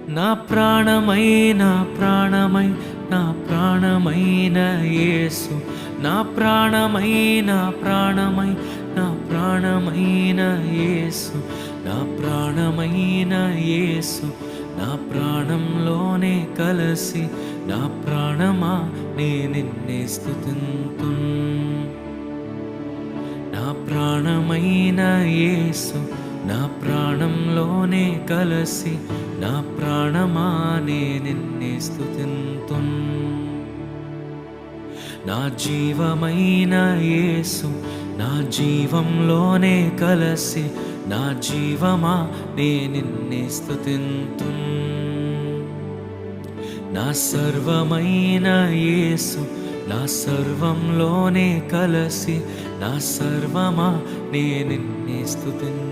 నా ప్రాణమై నా ప్రాణమై నా ప్రాణమైన యేసు, నా ప్రాణమై నా ప్రాణమై నా ప్రాణమైన యేసు, నా ప్రాణమైన యేసు, నా ప్రాణంలోనే కలసి నా ప్రాణమా నే నిన్నే స్తుతింతున్. నా ప్రాణమైన యేసు, నా ప్రాణంలోనే కలసి నా ప్రాణమా నే నిన్నే స్తుతింతున్. నా జీవమైన యేసు, నా జీవంలోనే కలసి నా జీవమా నే నిన్నే స్తుతింతున్. నా సర్వమైన యేసు, నా సర్వంలోనే కలసి నా సర్వమా నే నిన్నే స్తుతింతున్.